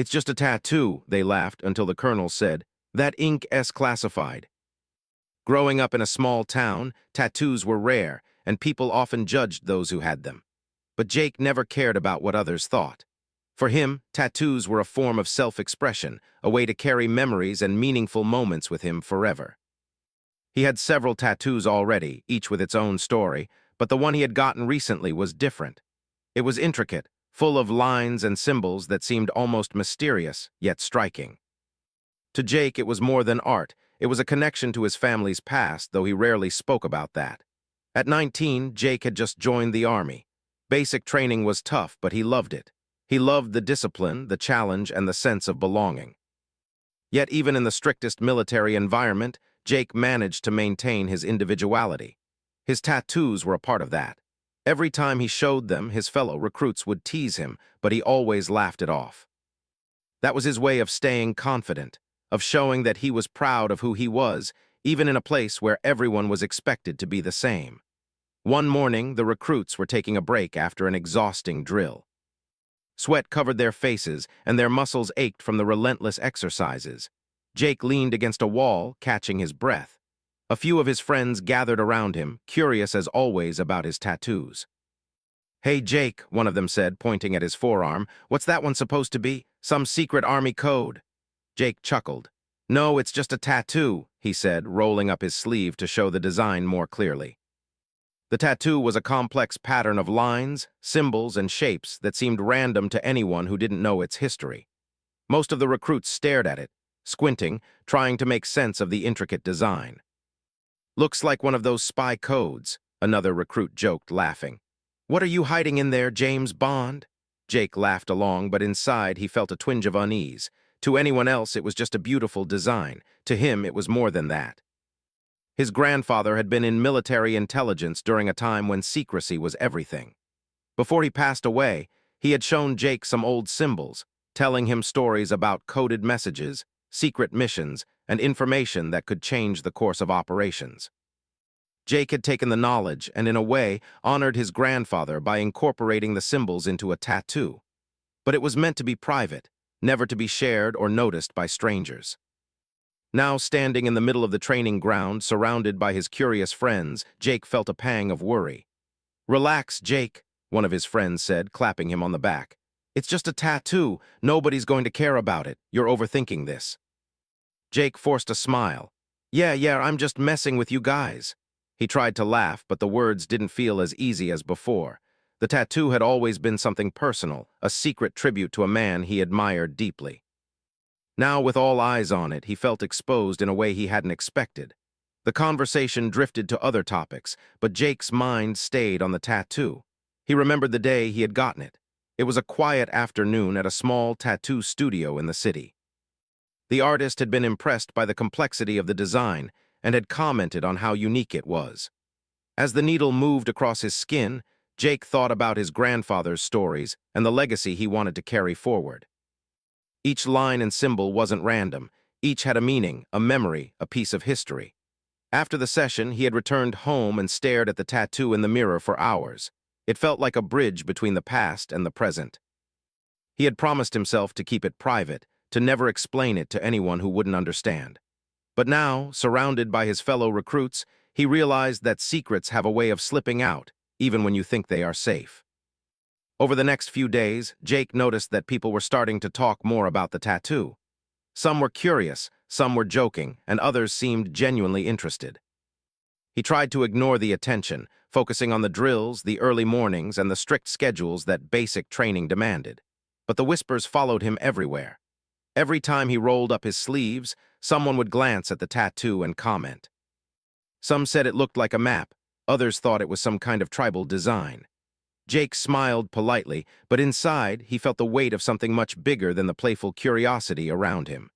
"It's just a tattoo," they laughed until the colonel said, "That ink is classified." Growing up in a small town, tattoos were rare, and people often judged those who had them. But Jake never cared about what others thought. For him, tattoos were a form of self-expression, a way to carry memories and meaningful moments with him forever. He had several tattoos already, each with its own story, but the one he had gotten recently was different. It was intricate, full of lines and symbols that seemed almost mysterious, yet striking. To Jake, it was more than art. It was a connection to his family's past, though he rarely spoke about that. At 19, Jake had just joined the army. Basic training was tough, but he loved it. He loved the discipline, the challenge, and the sense of belonging. Yet even in the strictest military environment, Jake managed to maintain his individuality. His tattoos were a part of that. Every time he showed them, his fellow recruits would tease him, but he always laughed it off. That was his way of staying confident, of showing that he was proud of who he was, even in a place where everyone was expected to be the same. One morning, the recruits were taking a break after an exhausting drill. Sweat covered their faces, and their muscles ached from the relentless exercises. Jake leaned against a wall, catching his breath. A few of his friends gathered around him, curious as always about his tattoos. "Hey, Jake," one of them said, pointing at his forearm, "what's that one supposed to be? Some secret army code?" Jake chuckled. "No, it's just a tattoo," he said, rolling up his sleeve to show the design more clearly. The tattoo was a complex pattern of lines, symbols, and shapes that seemed random to anyone who didn't know its history. Most of the recruits stared at it, squinting, trying to make sense of the intricate design. "Looks like one of those spy codes," another recruit joked, laughing. "What are you hiding in there, James Bond?" Jake laughed along, but inside he felt a twinge of unease. To anyone else, it was just a beautiful design. To him, it was more than that. His grandfather had been in military intelligence during a time when secrecy was everything. Before he passed away, he had shown Jake some old symbols, telling him stories about coded messages, secret missions, and information that could change the course of operations. Jake had taken the knowledge and, in a way, honored his grandfather by incorporating the symbols into a tattoo. But it was meant to be private, never to be shared or noticed by strangers. Now, standing in the middle of the training ground, surrounded by his curious friends, Jake felt a pang of worry. "Relax, Jake," one of his friends said, clapping him on the back. "It's just a tattoo. Nobody's going to care about it. You're overthinking this." Jake forced a smile. Yeah, I'm just messing with you guys." He tried to laugh, but the words didn't feel as easy as before. The tattoo had always been something personal, a secret tribute to a man he admired deeply. Now, with all eyes on it, he felt exposed in a way he hadn't expected. The conversation drifted to other topics, but Jake's mind stayed on the tattoo. He remembered the day he had gotten it. It was a quiet afternoon at a small tattoo studio in the city. The artist had been impressed by the complexity of the design and had commented on how unique it was. As the needle moved across his skin, Jake thought about his grandfather's stories and the legacy he wanted to carry forward. Each line and symbol wasn't random. Each had a meaning, a memory, a piece of history. After the session, he had returned home and stared at the tattoo in the mirror for hours. It felt like a bridge between the past and the present. He had promised himself to keep it private, to never explain it to anyone who wouldn't understand. But now, surrounded by his fellow recruits, he realized that secrets have a way of slipping out, even when you think they are safe. Over the next few days, Jake noticed that people were starting to talk more about the tattoo. Some were curious, some were joking, and others seemed genuinely interested. He tried to ignore the attention, focusing on the drills, the early mornings, and the strict schedules that basic training demanded. But the whispers followed him everywhere. Every time he rolled up his sleeves, someone would glance at the tattoo and comment. Some said it looked like a map, others thought it was some kind of tribal design. Jake smiled politely, but inside he felt the weight of something much bigger than the playful curiosity around him.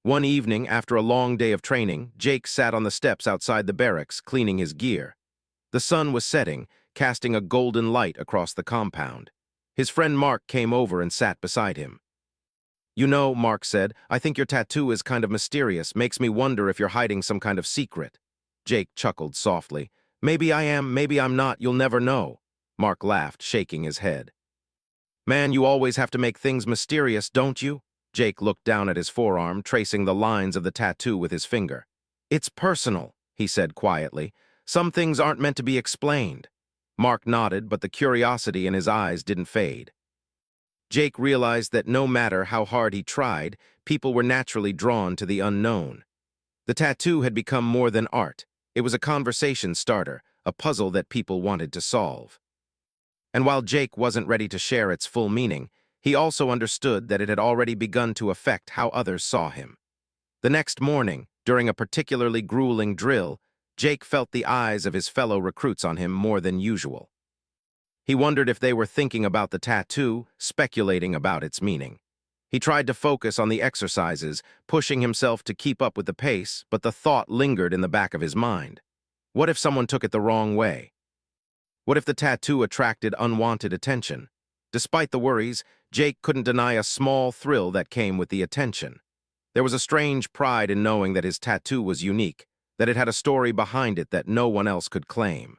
One evening, after a long day of training, Jake sat on the steps outside the barracks, cleaning his gear. The sun was setting, casting a golden light across the compound. His friend Mark came over and sat beside him. "You know," Mark said, "I think your tattoo is kind of mysterious, makes me wonder if you're hiding some kind of secret." Jake chuckled softly. "Maybe I am, maybe I'm not, you'll never know." Mark laughed, shaking his head. Man, you always have to make things mysterious, don't you? Jake looked down at his forearm, tracing the lines of the tattoo with his finger. It's personal, he said quietly. Some things aren't meant to be explained. Mark nodded, but the curiosity in his eyes didn't fade. Jake realized that no matter how hard he tried, people were naturally drawn to the unknown. The tattoo had become more than art. It was a conversation starter, a puzzle that people wanted to solve. And while Jake wasn't ready to share its full meaning, he also understood that it had already begun to affect how others saw him. The next morning, during a particularly grueling drill, Jake felt the eyes of his fellow recruits on him more than usual. He wondered if they were thinking about the tattoo, speculating about its meaning. He tried to focus on the exercises, pushing himself to keep up with the pace, but the thought lingered in the back of his mind. What if someone took it the wrong way? What if the tattoo attracted unwanted attention? Despite the worries, Jake couldn't deny a small thrill that came with the attention. There was a strange pride in knowing that his tattoo was unique, that it had a story behind it that no one else could claim.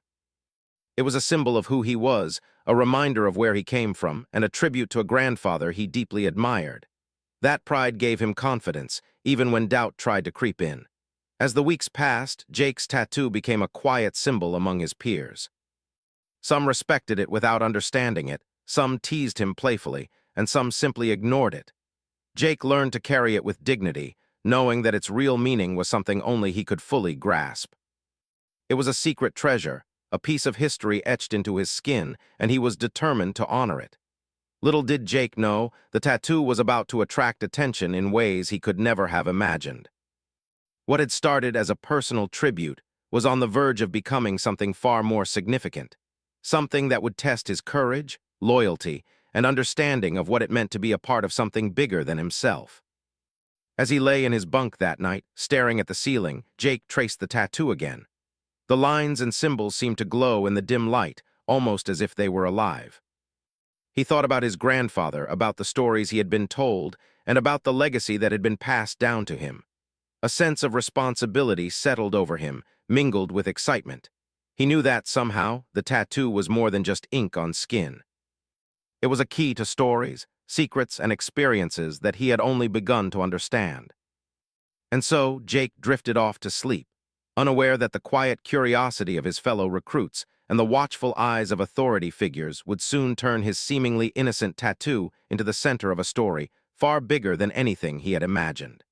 It was a symbol of who he was, a reminder of where he came from, and a tribute to a grandfather he deeply admired. That pride gave him confidence, even when doubt tried to creep in. As the weeks passed, Jake's tattoo became a quiet symbol among his peers. Some respected it without understanding it, some teased him playfully, and some simply ignored it. Jake learned to carry it with dignity, knowing that its real meaning was something only he could fully grasp. It was a secret treasure, a piece of history etched into his skin, and he was determined to honor it. Little did Jake know, the tattoo was about to attract attention in ways he could never have imagined. What had started as a personal tribute was on the verge of becoming something far more significant, something that would test his courage, loyalty, and understanding of what it meant to be a part of something bigger than himself. As he lay in his bunk that night, staring at the ceiling, Jake traced the tattoo again. The lines and symbols seemed to glow in the dim light, almost as if they were alive. He thought about his grandfather, about the stories he had been told, and about the legacy that had been passed down to him. A sense of responsibility settled over him, mingled with excitement. He knew that, somehow, the tattoo was more than just ink on skin. It was a key to stories, secrets, and experiences that he had only begun to understand. And so, Jake drifted off to sleep, unaware that the quiet curiosity of his fellow recruits and the watchful eyes of authority figures would soon turn his seemingly innocent tattoo into the center of a story far bigger than anything he had imagined.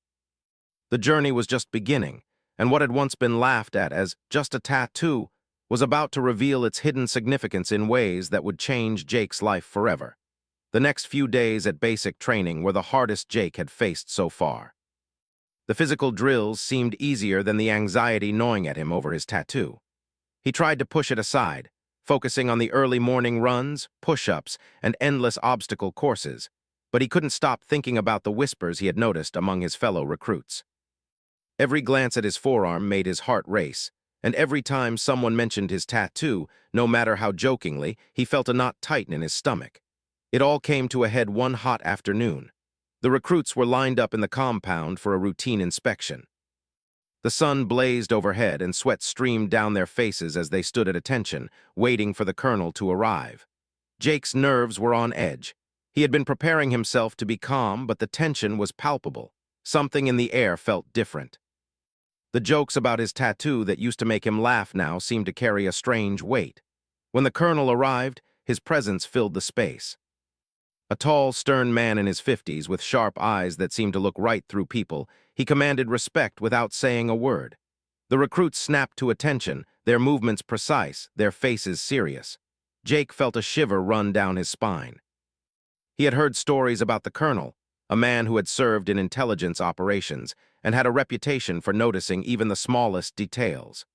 The journey was just beginning, and what had once been laughed at as just a tattoo was about to reveal its hidden significance in ways that would change Jake's life forever. The next few days at basic training were the hardest Jake had faced so far. The physical drills seemed easier than the anxiety gnawing at him over his tattoo. He tried to push it aside, focusing on the early morning runs, push-ups, and endless obstacle courses, but he couldn't stop thinking about the whispers he had noticed among his fellow recruits. Every glance at his forearm made his heart race, and every time someone mentioned his tattoo, no matter how jokingly, he felt a knot tighten in his stomach. It all came to a head one hot afternoon. The recruits were lined up in the compound for a routine inspection. The sun blazed overhead and sweat streamed down their faces as they stood at attention, waiting for the colonel to arrive. Jake's nerves were on edge. He had been preparing himself to be calm, but the tension was palpable. Something in the air felt different. The jokes about his tattoo that used to make him laugh now seemed to carry a strange weight. When the colonel arrived, his presence filled the space. A tall, stern man in his 50s with sharp eyes that seemed to look right through people, he commanded respect without saying a word. The recruits snapped to attention, their movements precise, their faces serious. Jake felt a shiver run down his spine. He had heard stories about the colonel, a man who had served in intelligence operations and had a reputation for noticing even the smallest details.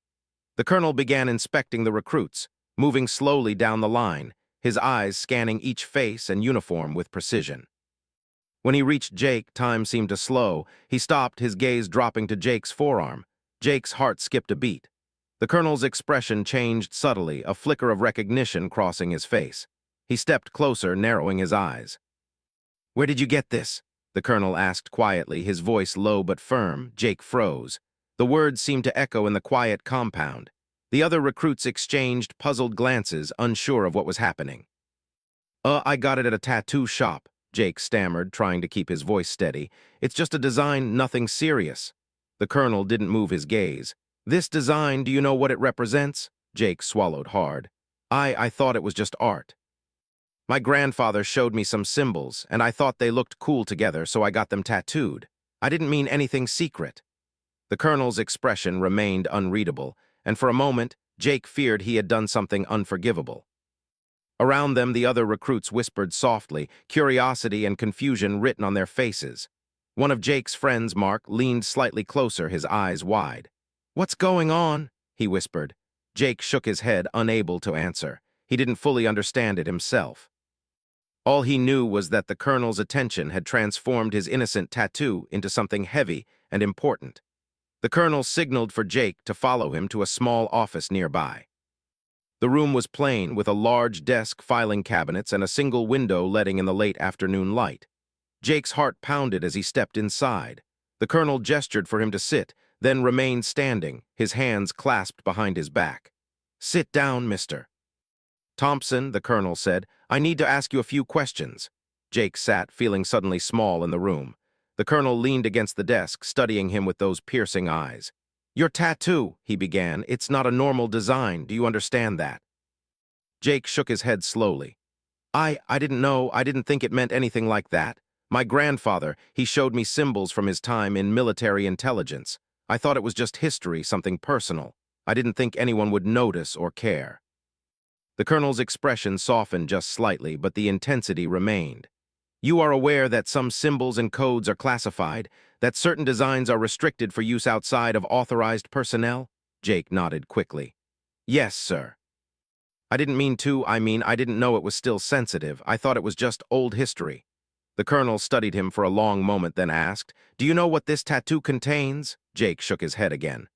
The colonel began inspecting the recruits, moving slowly down the line, his eyes scanning each face and uniform with precision. When he reached Jake, time seemed to slow. He stopped, his gaze dropping to Jake's forearm. Jake's heart skipped a beat. The colonel's expression changed subtly, a flicker of recognition crossing his face. He stepped closer, narrowing his eyes. "Where did you get this?" the colonel asked quietly, his voice low but firm. Jake froze. The words seemed to echo in the quiet compound. The other recruits exchanged puzzled glances, unsure of what was happening. I got it at a tattoo shop, Jake stammered, trying to keep his voice steady. It's just a design, nothing serious. The colonel didn't move his gaze. This design, do you know what it represents? Jake swallowed hard. I thought it was just art. My grandfather showed me some symbols, and I thought they looked cool together, so I got them tattooed. I didn't mean anything secret. The colonel's expression remained unreadable, and for a moment, Jake feared he had done something unforgivable. Around them, the other recruits whispered softly, curiosity and confusion written on their faces. One of Jake's friends, Mark, leaned slightly closer, his eyes wide. "What's going on?" he whispered. Jake shook his head, unable to answer. He didn't fully understand it himself. All he knew was that the colonel's attention had transformed his innocent tattoo into something heavy and important. The colonel signaled for Jake to follow him to a small office nearby. The room was plain, with a large desk, filing cabinets, and a single window letting in the late afternoon light. Jake's heart pounded as he stepped inside. The colonel gestured for him to sit, then remained standing, his hands clasped behind his back. "Sit down, mister." "Thompson," the colonel said, "I need to ask you a few questions." Jake sat, feeling suddenly small in the room. The colonel leaned against the desk, studying him with those piercing eyes. "Your tattoo," he began, "it's not a normal design. Do you understand that?" Jake shook his head slowly. I didn't know. I didn't think it meant anything like that. My grandfather, he showed me symbols from his time in military intelligence. I thought it was just history, something personal. I didn't think anyone would notice or care." The colonel's expression softened just slightly, but the intensity remained. "You are aware that some symbols and codes are classified, that certain designs are restricted for use outside of authorized personnel?" Jake nodded quickly. "Yes, sir." I didn't know it was still sensitive. I thought it was just old history." The colonel studied him for a long moment, then asked, "Do you know what this tattoo contains?" Jake shook his head again.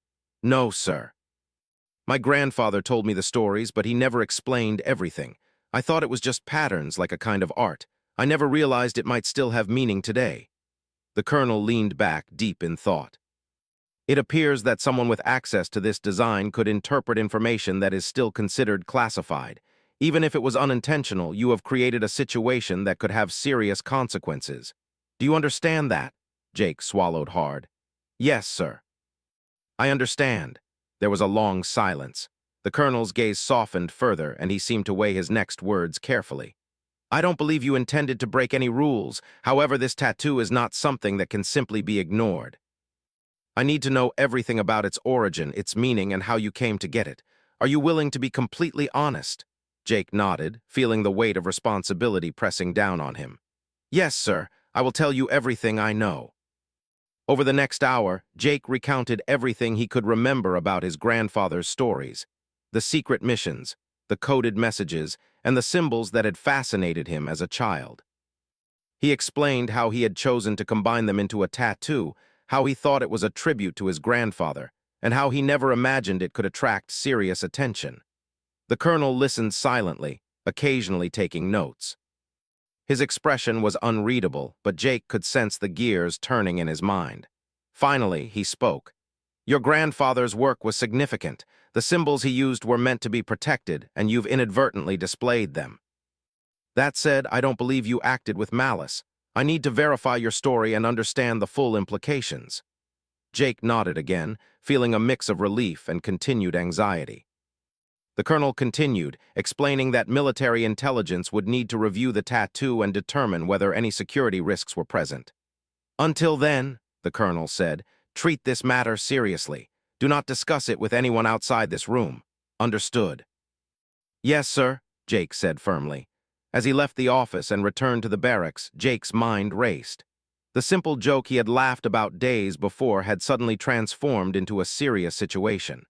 "No, sir. My grandfather told me the stories, but he never explained everything. I thought it was just patterns, like a kind of art. I never realized it might still have meaning today." The colonel leaned back, deep in thought. "It appears that someone with access to this design could interpret information that is still considered classified. Even if it was unintentional, you have created a situation that could have serious consequences. Do you understand that?" Jake swallowed hard. "Yes, sir." "I understand." There was a long silence. The colonel's gaze softened further, and he seemed to weigh his next words carefully. "I don't believe you intended to break any rules. However, this tattoo is not something that can simply be ignored. I need to know everything about its origin, its meaning, and how you came to get it. Are you willing to be completely honest?" Jake nodded, feeling the weight of responsibility pressing down on him. "Yes, sir. I will tell you everything I know." Over the next hour, Jake recounted everything he could remember about his grandfather's stories, the secret missions, the coded messages, and the symbols that had fascinated him as a child. He explained how he had chosen to combine them into a tattoo, how he thought it was a tribute to his grandfather, and how he never imagined it could attract serious attention. The colonel listened silently, occasionally taking notes. His expression was unreadable, but Jake could sense the gears turning in his mind. Finally, he spoke. "Your grandfather's work was significant. The symbols he used were meant to be protected, and you've inadvertently displayed them. That said, I don't believe you acted with malice. I need to verify your story and understand the full implications." Jake nodded again, feeling a mix of relief and continued anxiety. The colonel continued, explaining that military intelligence would need to review the tattoo and determine whether any security risks were present. "Until then," the colonel said, "treat this matter seriously. Do not discuss it with anyone outside this room. Understood?" "Yes, sir," Jake said firmly. As he left the office and returned to the barracks, Jake's mind raced. The simple joke he had laughed about days before had suddenly transformed into a serious situation.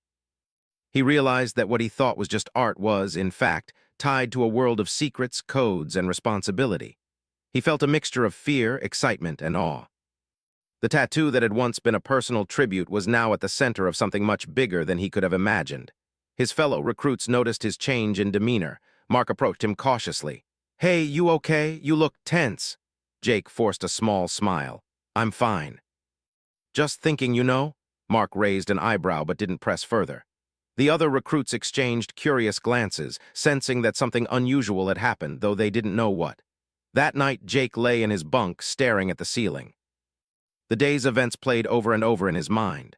He realized that what he thought was just art was, in fact, tied to a world of secrets, codes, and responsibility. He felt a mixture of fear, excitement, and awe. The tattoo that had once been a personal tribute was now at the center of something much bigger than he could have imagined. His fellow recruits noticed his change in demeanor. Mark approached him cautiously. "Hey, you okay? You look tense." Jake forced a small smile. "I'm fine." "Just thinking, you know?" Mark raised an eyebrow but didn't press further. The other recruits exchanged curious glances, sensing that something unusual had happened, though they didn't know what. That night, Jake lay in his bunk, staring at the ceiling. The day's events played over and over in his mind.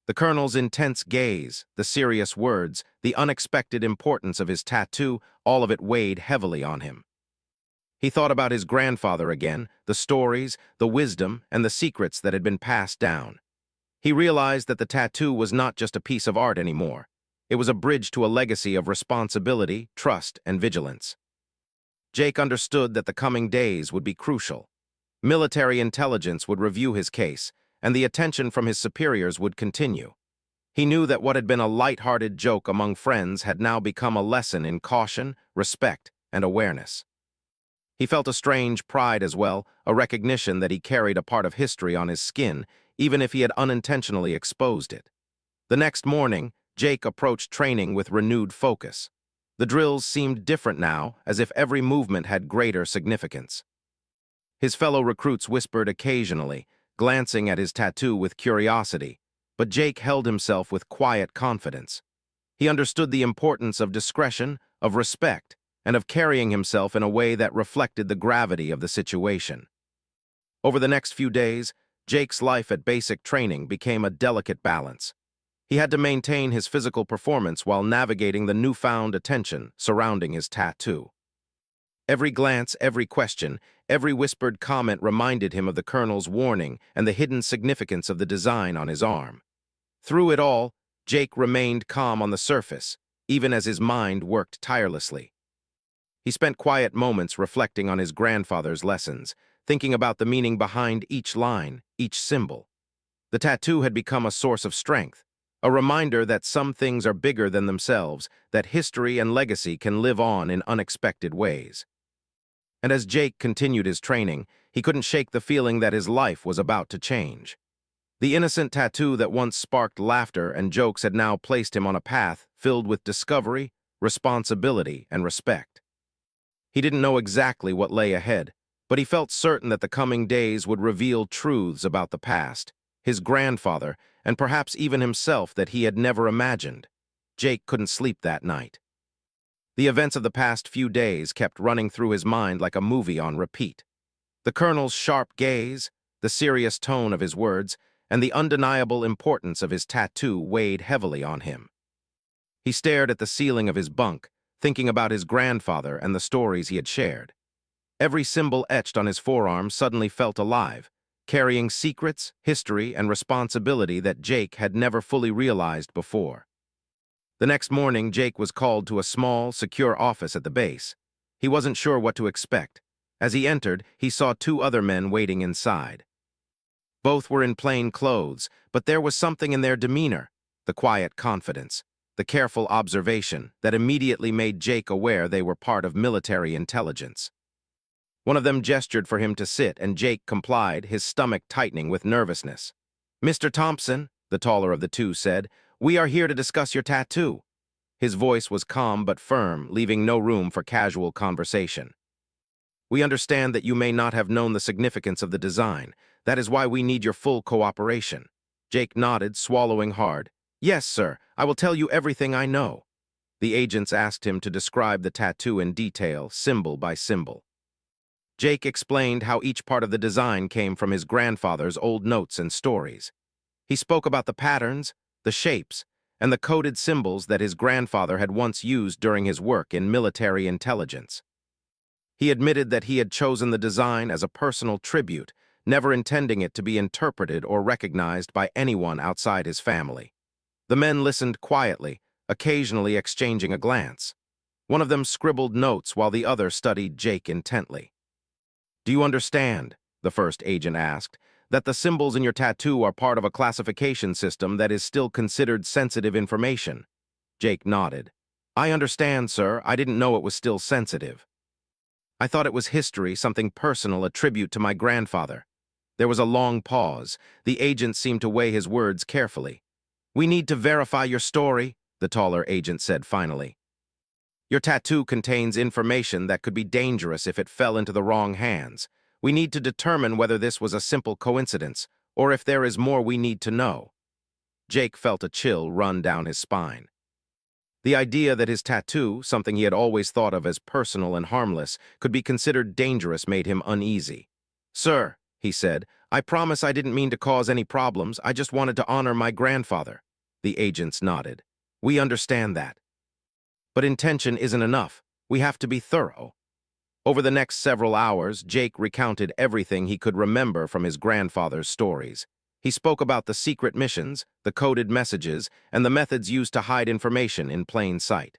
The colonel's intense gaze, the serious words, the unexpected importance of his tattoo, all of it weighed heavily on him. He thought about his grandfather again, the stories, the wisdom, and the secrets that had been passed down. He realized that the tattoo was not just a piece of art anymore. It was a bridge to a legacy of responsibility, trust, and vigilance. Jake understood that the coming days would be crucial. Military intelligence would review his case, and the attention from his superiors would continue. He knew that what had been a light-hearted joke among friends had now become a lesson in caution, respect, and awareness. He felt a strange pride as well, a recognition that he carried a part of history on his skin, even if he had unintentionally exposed it. The next morning, Jake approached training with renewed focus. The drills seemed different now, as if every movement had greater significance. His fellow recruits whispered occasionally, glancing at his tattoo with curiosity, but Jake held himself with quiet confidence. He understood the importance of discretion, of respect, and of carrying himself in a way that reflected the gravity of the situation. Over the next few days, Jake's life at basic training became a delicate balance. He had to maintain his physical performance while navigating the newfound attention surrounding his tattoo. Every glance, every question, every whispered comment reminded him of the colonel's warning and the hidden significance of the design on his arm. Through it all, Jake remained calm on the surface, even as his mind worked tirelessly. He spent quiet moments reflecting on his grandfather's lessons, thinking about the meaning behind each line, each symbol. The tattoo had become a source of strength, a reminder that some things are bigger than themselves, that history and legacy can live on in unexpected ways. And as Jake continued his training, he couldn't shake the feeling that his life was about to change. The innocent tattoo that once sparked laughter and jokes had now placed him on a path filled with discovery, responsibility, and respect. He didn't know exactly what lay ahead, but he felt certain that the coming days would reveal truths about the past, his grandfather, and perhaps even himself that he had never imagined. Jake couldn't sleep that night. The events of the past few days kept running through his mind like a movie on repeat. The colonel's sharp gaze, the serious tone of his words, and the undeniable importance of his tattoo weighed heavily on him. He stared at the ceiling of his bunk, thinking about his grandfather and the stories he had shared. Every symbol etched on his forearm suddenly felt alive, carrying secrets, history, and responsibility that Jake had never fully realized before. The next morning, Jake was called to a small, secure office at the base. He wasn't sure what to expect. As he entered, he saw two other men waiting inside. Both were in plain clothes, but there was something in their demeanor, the quiet confidence, the careful observation that immediately made Jake aware they were part of military intelligence. One of them gestured for him to sit, and Jake complied, his stomach tightening with nervousness. "Mr. Thompson," the taller of the two said, "we are here to discuss your tattoo." His voice was calm but firm, leaving no room for casual conversation. "We understand that you may not have known the significance of the design. That is why we need your full cooperation." Jake nodded, swallowing hard. "Yes, sir, I will tell you everything I know." The agents asked him to describe the tattoo in detail, symbol by symbol. Jake explained how each part of the design came from his grandfather's old notes and stories. He spoke about the patterns, the shapes, and the coded symbols that his grandfather had once used during his work in military intelligence. He admitted that he had chosen the design as a personal tribute, never intending it to be interpreted or recognized by anyone outside his family. The men listened quietly, occasionally exchanging a glance. One of them scribbled notes while the other studied Jake intently. "Do you understand," the first agent asked, "that the symbols in your tattoo are part of a classification system that is still considered sensitive information?" Jake nodded. "I understand, sir. I didn't know it was still sensitive. I thought it was history, something personal, a tribute to my grandfather." There was a long pause. The agent seemed to weigh his words carefully. "We need to verify your story," the taller agent said finally. "Your tattoo contains information that could be dangerous if it fell into the wrong hands. We need to determine whether this was a simple coincidence, or if there is more we need to know." Jake felt a chill run down his spine. The idea that his tattoo, something he had always thought of as personal and harmless, could be considered dangerous made him uneasy. "Sir," he said, "I promise I didn't mean to cause any problems. I just wanted to honor my grandfather." The agents nodded. "We understand that. But intention isn't enough. We have to be thorough." Over the next several hours, Jake recounted everything he could remember from his grandfather's stories. He spoke about the secret missions, the coded messages, and the methods used to hide information in plain sight.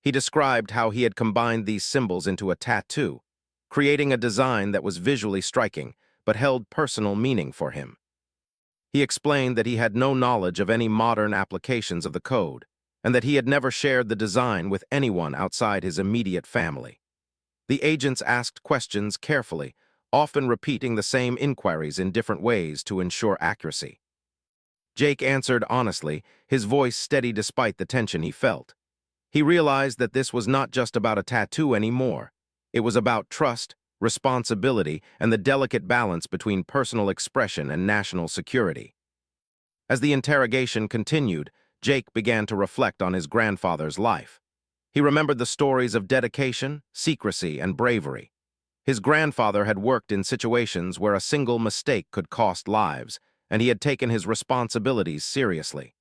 He described how he had combined these symbols into a tattoo, creating a design that was visually striking but held personal meaning for him. He explained that he had no knowledge of any modern applications of the code, and that he had never shared the design with anyone outside his immediate family. The agents asked questions carefully, often repeating the same inquiries in different ways to ensure accuracy. Jake answered honestly, his voice steady despite the tension he felt. He realized that this was not just about a tattoo anymore. It was about trust, responsibility, and the delicate balance between personal expression and national security. As the interrogation continued, Jake began to reflect on his grandfather's life. He remembered the stories of dedication, secrecy, and bravery. His grandfather had worked in situations where a single mistake could cost lives, and he had taken his responsibilities seriously.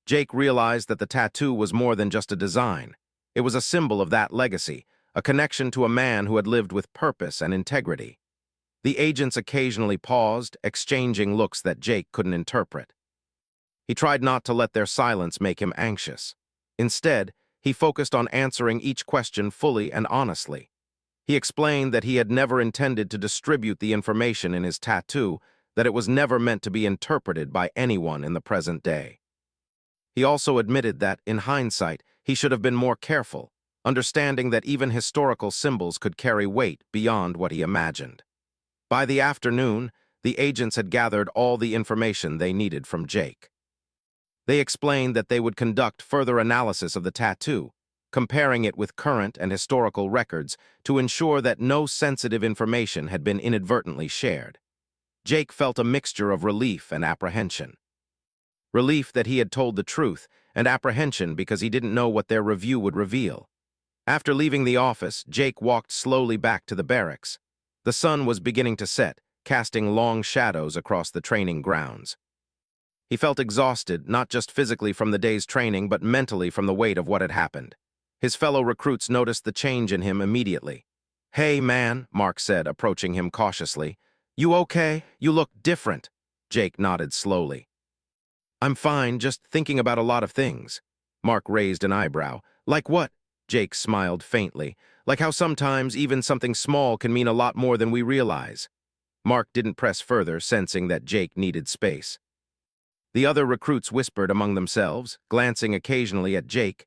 Jake realized that the tattoo was more than just a design. It was a symbol of that legacy, a connection to a man who had lived with purpose and integrity. The agents occasionally paused, exchanging looks that Jake couldn't interpret. He tried not to let their silence make him anxious. Instead, he focused on answering each question fully and honestly. He explained that he had never intended to distribute the information in his tattoo, that it was never meant to be interpreted by anyone in the present day. He also admitted that, in hindsight, he should have been more careful, understanding that even historical symbols could carry weight beyond what he imagined. By the afternoon, the agents had gathered all the information they needed from Jake. They explained that they would conduct further analysis of the tattoo, comparing it with current and historical records to ensure that no sensitive information had been inadvertently shared. Jake felt a mixture of relief and apprehension. Relief that he had told the truth, and apprehension because he didn't know what their review would reveal. After leaving the office, Jake walked slowly back to the barracks. The sun was beginning to set, casting long shadows across the training grounds. He felt exhausted, not just physically from the day's training, but mentally from the weight of what had happened. His fellow recruits noticed the change in him immediately. "Hey, man," Mark said, approaching him cautiously. "You okay? You look different." Jake nodded slowly. "I'm fine, just thinking about a lot of things." Mark raised an eyebrow. "Like what?" Jake smiled faintly. "Like how sometimes even something small can mean a lot more than we realize." Mark didn't press further, sensing that Jake needed space. The other recruits whispered among themselves, glancing occasionally at Jake's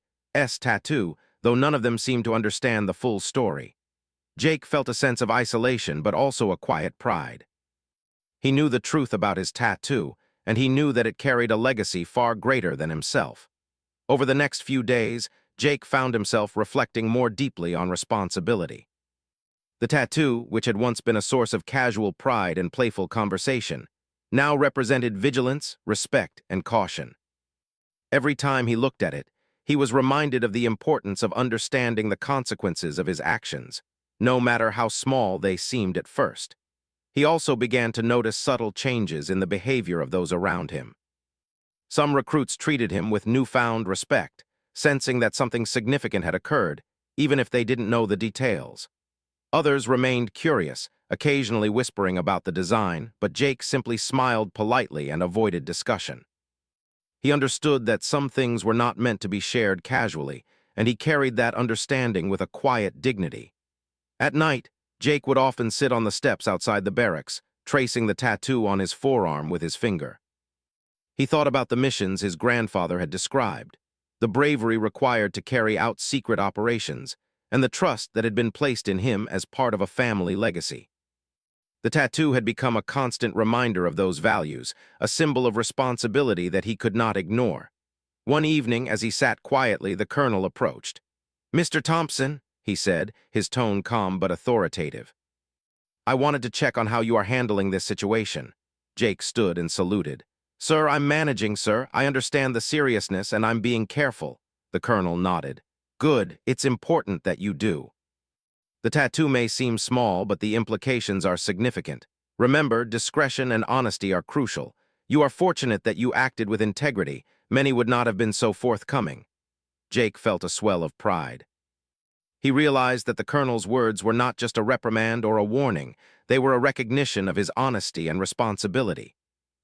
tattoo, though none of them seemed to understand the full story. Jake felt a sense of isolation, but also a quiet pride. He knew the truth about his tattoo, and he knew that it carried a legacy far greater than himself. Over the next few days, Jake found himself reflecting more deeply on responsibility. The tattoo, which had once been a source of casual pride and playful conversation, now represented vigilance, respect, and caution. Every time he looked at it, he was reminded of the importance of understanding the consequences of his actions, no matter how small they seemed at first. He also began to notice subtle changes in the behavior of those around him. Some recruits treated him with newfound respect, sensing that something significant had occurred, even if they didn't know the details. Others remained curious, occasionally whispering about the design, but Jake simply smiled politely and avoided discussion. He understood that some things were not meant to be shared casually, and he carried that understanding with a quiet dignity. At night, Jake would often sit on the steps outside the barracks, tracing the tattoo on his forearm with his finger. He thought about the missions his grandfather had described, the bravery required to carry out secret operations, and the trust that had been placed in him as part of a family legacy. The tattoo had become a constant reminder of those values, a symbol of responsibility that he could not ignore. One evening, as he sat quietly, the colonel approached. "Mr. Thompson," he said, his tone calm but authoritative. "I wanted to check on how you are handling this situation." Jake stood and saluted. "Sir, I'm managing, sir. I understand the seriousness, and I'm being careful." The colonel nodded. Good, it's important that you do. The tattoo may seem small, but the implications are significant. Remember, discretion and honesty are crucial. You are fortunate that you acted with integrity. Many would not have been so forthcoming. Jake felt a swell of pride. He realized that the colonel's words were not just a reprimand or a warning. They were a recognition of his honesty and responsibility.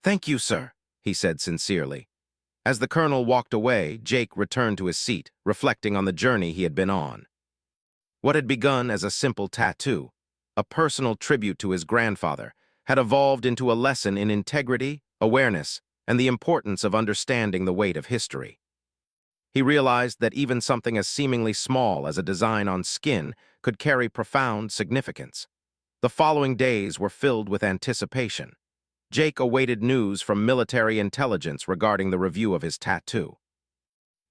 "Thank you, sir," he said sincerely. As the colonel walked away, Jake returned to his seat, reflecting on the journey he had been on. What had begun as a simple tattoo, a personal tribute to his grandfather, had evolved into a lesson in integrity, awareness, and the importance of understanding the weight of history. He realized that even something as seemingly small as a design on skin could carry profound significance. The following days were filled with anticipation. Jake awaited news from military intelligence regarding the review of his tattoo.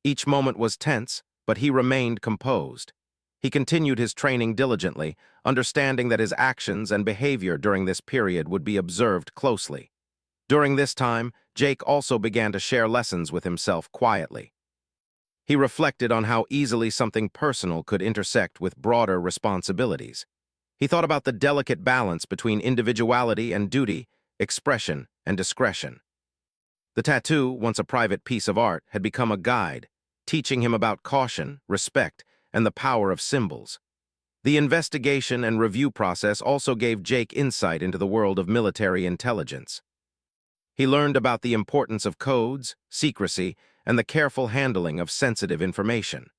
Each moment was tense, but he remained composed. He continued his training diligently, understanding that his actions and behavior during this period would be observed closely. During this time, Jake also began to share lessons with himself quietly. He reflected on how easily something personal could intersect with broader responsibilities. He thought about the delicate balance between individuality and duty, expression and discretion. The tattoo, once a private piece of art, had become a guide, teaching him about caution, respect, and the power of symbols. The investigation and review process also gave Jake insight into the world of military intelligence. He learned about the importance of codes, secrecy, and the careful handling of sensitive information.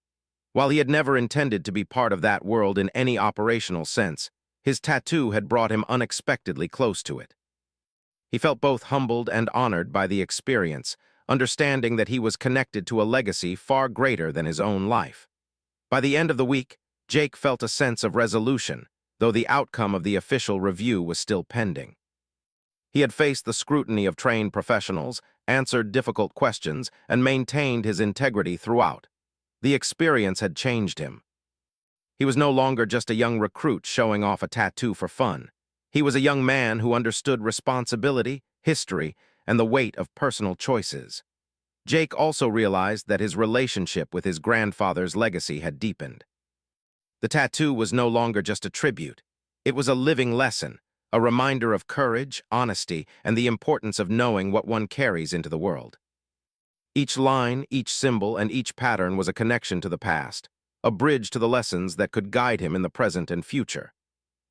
While he had never intended to be part of that world in any operational sense, his tattoo had brought him unexpectedly close to it. He felt both humbled and honored by the experience, understanding that he was connected to a legacy far greater than his own life. By the end of the week, Jake felt a sense of resolution, though the outcome of the official review was still pending. He had faced the scrutiny of trained professionals, answered difficult questions, and maintained his integrity throughout. The experience had changed him. He was no longer just a young recruit showing off a tattoo for fun. He was a young man who understood responsibility, history, and the weight of personal choices. Jake also realized that his relationship with his grandfather's legacy had deepened. The tattoo was no longer just a tribute. It was a living lesson, a reminder of courage, honesty, and the importance of knowing what one carries into the world. Each line, each symbol, and each pattern was a connection to the past, a bridge to the lessons that could guide him in the present and future.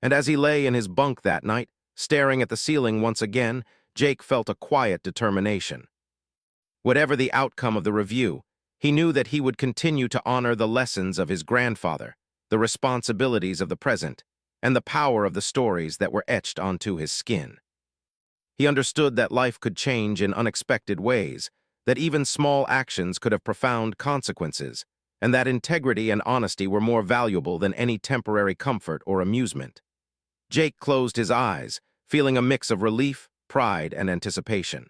And as he lay in his bunk that night, staring at the ceiling once again, Jake felt a quiet determination. Whatever the outcome of the review, he knew that he would continue to honor the lessons of his grandfather, the responsibilities of the present, and the power of the stories that were etched onto his skin. He understood that life could change in unexpected ways, that even small actions could have profound consequences, and that integrity and honesty were more valuable than any temporary comfort or amusement. Jake closed his eyes, feeling a mix of relief, pride, and anticipation.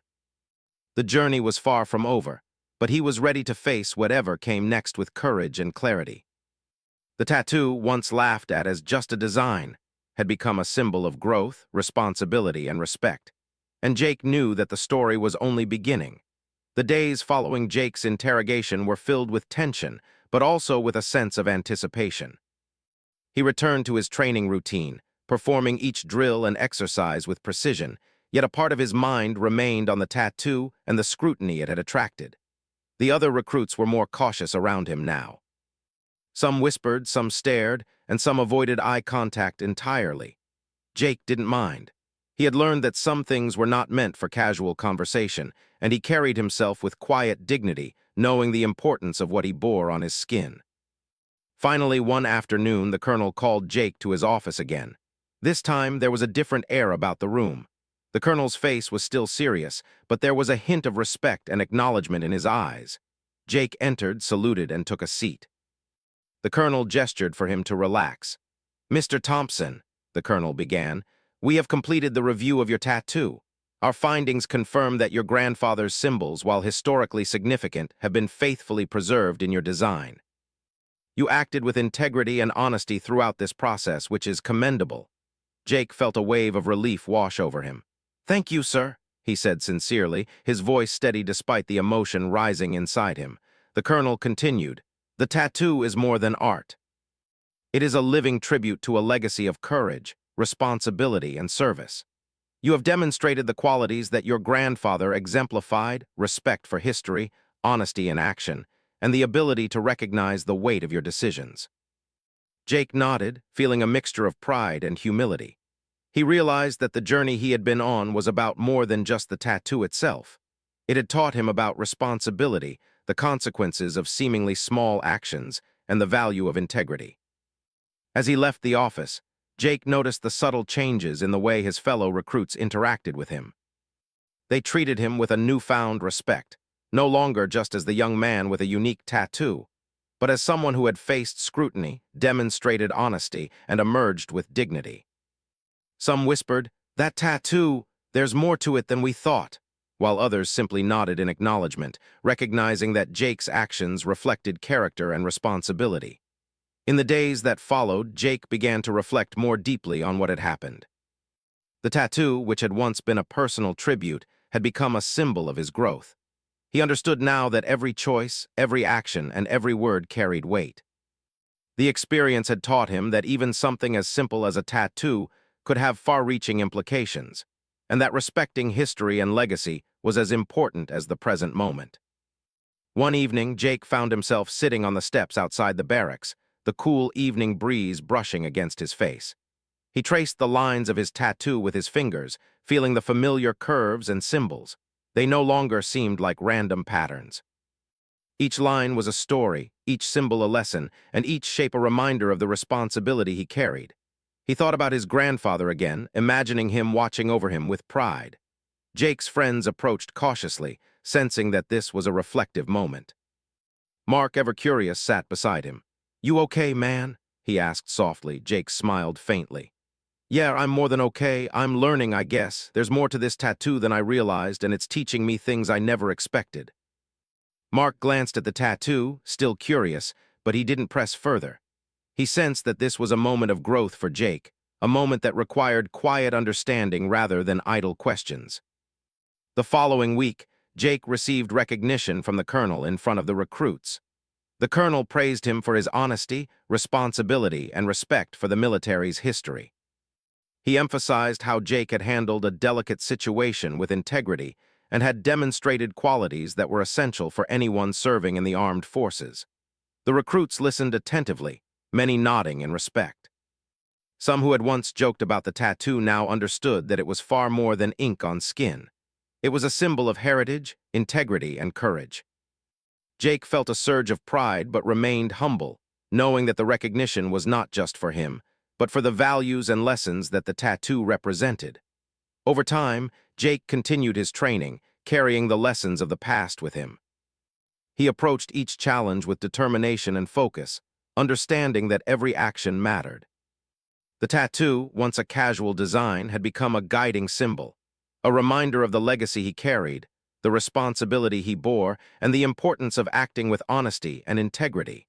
The journey was far from over, but he was ready to face whatever came next with courage and clarity. The tattoo, once laughed at as just a design, had become a symbol of growth, responsibility, and respect. And Jake knew that the story was only beginning. The days following Jake's interrogation were filled with tension, but also with a sense of anticipation. He returned to his training routine, performing each drill and exercise with precision, yet a part of his mind remained on the tattoo and the scrutiny it had attracted. The other recruits were more cautious around him now. Some whispered, some stared, and some avoided eye contact entirely. Jake didn't mind. He had learned that some things were not meant for casual conversation, and he carried himself with quiet dignity, knowing the importance of what he bore on his skin. Finally, one afternoon, the colonel called Jake to his office again. This time, there was a different air about the room. The colonel's face was still serious, but there was a hint of respect and acknowledgement in his eyes. Jake entered, saluted, and took a seat. The colonel gestured for him to relax. "Mr. Thompson," the colonel began, "we have completed the review of your tattoo. Our findings confirm that your grandfather's symbols, while historically significant, have been faithfully preserved in your design. You acted with integrity and honesty throughout this process, which is commendable." Jake felt a wave of relief wash over him. "Thank you, sir," he said sincerely, his voice steady despite the emotion rising inside him. The colonel continued, The tattoo is more than art. It is a living tribute to a legacy of courage, responsibility, and service. You have demonstrated the qualities that your grandfather exemplified: respect for history, honesty in action, and the ability to recognize the weight of your decisions. Jake nodded, feeling a mixture of pride and humility. He realized that the journey he had been on was about more than just the tattoo itself. It had taught him about responsibility, the consequences of seemingly small actions, and the value of integrity. As he left the office, Jake noticed the subtle changes in the way his fellow recruits interacted with him. They treated him with a newfound respect, no longer just as the young man with a unique tattoo, but as someone who had faced scrutiny, demonstrated honesty, and emerged with dignity. Some whispered, "That tattoo, there's more to it than we thought," while others simply nodded in acknowledgement, recognizing that Jake's actions reflected character and responsibility. In the days that followed, Jake began to reflect more deeply on what had happened. The tattoo, which had once been a personal tribute, had become a symbol of his growth. He understood now that every choice, every action, and every word carried weight. The experience had taught him that even something as simple as a tattoo could have far-reaching implications, and that respecting history and legacy was as important as the present moment. One evening, Jake found himself sitting on the steps outside the barracks, the cool evening breeze brushing against his face. He traced the lines of his tattoo with his fingers, feeling the familiar curves and symbols. They no longer seemed like random patterns. Each line was a story, each symbol a lesson, and each shape a reminder of the responsibility he carried. He thought about his grandfather again, imagining him watching over him with pride. Jake's friends approached cautiously, sensing that this was a reflective moment. Mark, ever curious, sat beside him. "You okay, man?" he asked softly. Jake smiled faintly. "Yeah, I'm more than okay. I'm learning, I guess. There's more to this tattoo than I realized, and it's teaching me things I never expected." Mark glanced at the tattoo, still curious, but he didn't press further. He sensed that this was a moment of growth for Jake, a moment that required quiet understanding rather than idle questions. The following week, Jake received recognition from the colonel in front of the recruits. The colonel praised him for his honesty, responsibility, and respect for the military's history. He emphasized how Jake had handled a delicate situation with integrity and had demonstrated qualities that were essential for anyone serving in the armed forces. The recruits listened attentively, many nodding in respect. Some who had once joked about the tattoo now understood that it was far more than ink on skin. It was a symbol of heritage, integrity, and courage. Jake felt a surge of pride but remained humble, knowing that the recognition was not just for him, but for the values and lessons that the tattoo represented. Over time, Jake continued his training, carrying the lessons of the past with him. He approached each challenge with determination and focus, understanding that every action mattered. The tattoo, once a casual design, had become a guiding symbol, a reminder of the legacy he carried, the responsibility he bore, and the importance of acting with honesty and integrity.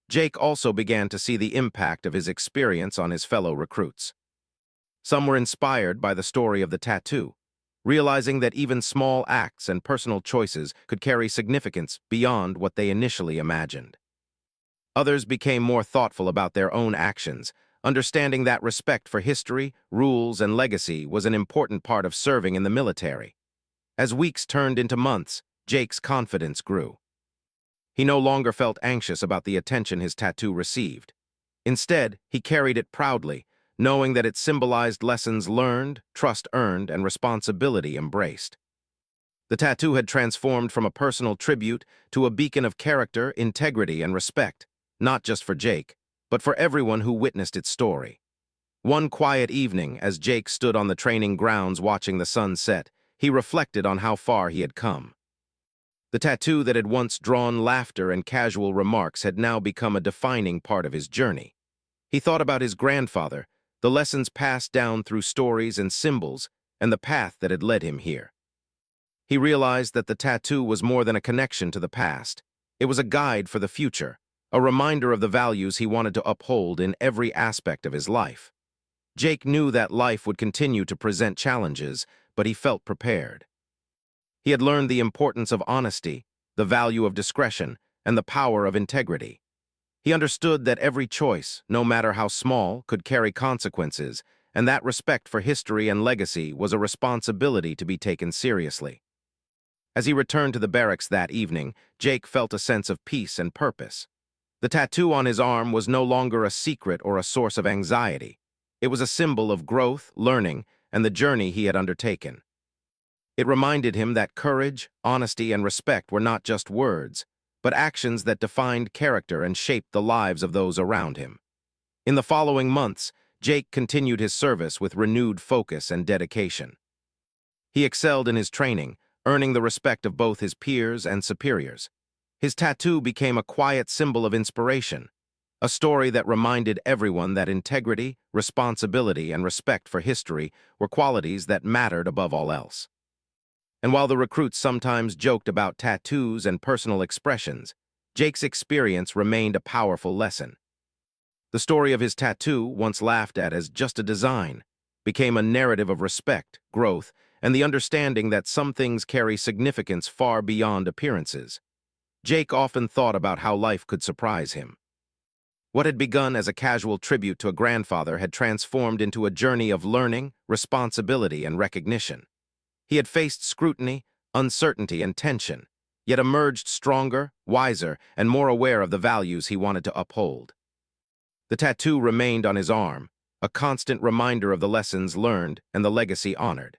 Jake also began to see the impact of his experience on his fellow recruits. Some were inspired by the story of the tattoo, realizing that even small acts and personal choices could carry significance beyond what they initially imagined. Others became more thoughtful about their own actions, understanding that respect for history, rules, and legacy was an important part of serving in the military. As weeks turned into months, Jake's confidence grew. He no longer felt anxious about the attention his tattoo received. Instead, he carried it proudly, knowing that it symbolized lessons learned, trust earned, and responsibility embraced. The tattoo had transformed from a personal tribute to a beacon of character, integrity, and respect, not just for Jake, but for everyone who witnessed its story. One quiet evening, as Jake stood on the training grounds watching the sun set, he reflected on how far he had come. The tattoo that had once drawn laughter and casual remarks had now become a defining part of his journey. He thought about his grandfather, the lessons passed down through stories and symbols, and the path that had led him here. He realized that the tattoo was more than a connection to the past. It was a guide for the future, a reminder of the values he wanted to uphold in every aspect of his life. Jake knew that life would continue to present challenges, but he felt prepared. He had learned the importance of honesty, the value of discretion, and the power of integrity. He understood that every choice, no matter how small, could carry consequences, and that respect for history and legacy was a responsibility to be taken seriously. As he returned to the barracks that evening, Jake felt a sense of peace and purpose. The tattoo on his arm was no longer a secret or a source of anxiety. It was a symbol of growth, learning, and the journey he had undertaken. It reminded him that courage, honesty, and respect were not just words, but actions that defined character and shaped the lives of those around him. In the following months, Jake continued his service with renewed focus and dedication. He excelled in his training, earning the respect of both his peers and superiors. His tattoo became a quiet symbol of inspiration, a story that reminded everyone that integrity, responsibility, and respect for history were qualities that mattered above all else. And while the recruits sometimes joked about tattoos and personal expressions, Jake's experience remained a powerful lesson. The story of his tattoo, once laughed at as just a design, became a narrative of respect, growth, and the understanding that some things carry significance far beyond appearances. Jake often thought about how life could surprise him. What had begun as a casual tribute to a grandfather had transformed into a journey of learning, responsibility, and recognition. He had faced scrutiny, uncertainty, and tension, yet emerged stronger, wiser, and more aware of the values he wanted to uphold. The tattoo remained on his arm, a constant reminder of the lessons learned and the legacy honored.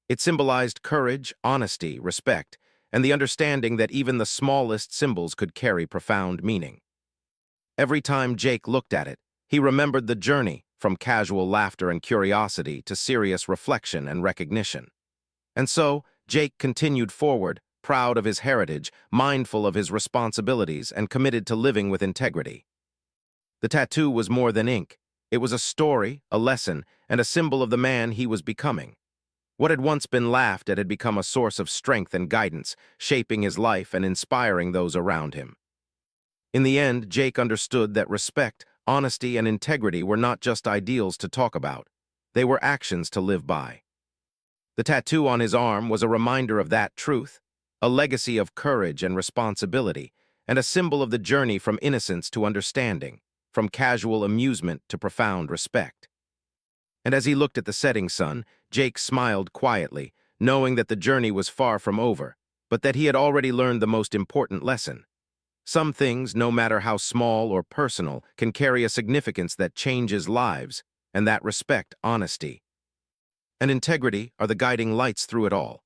It symbolized courage, honesty, respect, and the understanding that even the smallest symbols could carry profound meaning. Every time Jake looked at it, he remembered the journey, from casual laughter and curiosity to serious reflection and recognition. And so, Jake continued forward, proud of his heritage, mindful of his responsibilities, and committed to living with integrity. The tattoo was more than ink. It was a story, a lesson, and a symbol of the man he was becoming. What had once been laughed at had become a source of strength and guidance, shaping his life and inspiring those around him. In the end, Jake understood that respect, honesty, and integrity were not just ideals to talk about. They were actions to live by. The tattoo on his arm was a reminder of that truth, a legacy of courage and responsibility, and a symbol of the journey from innocence to understanding, from casual amusement to profound respect. And as he looked at the setting sun, Jake smiled quietly, knowing that the journey was far from over, but that he had already learned the most important lesson. Some things, no matter how small or personal, can carry a significance that changes lives, and that respect, honesty, and integrity are the guiding lights through it all.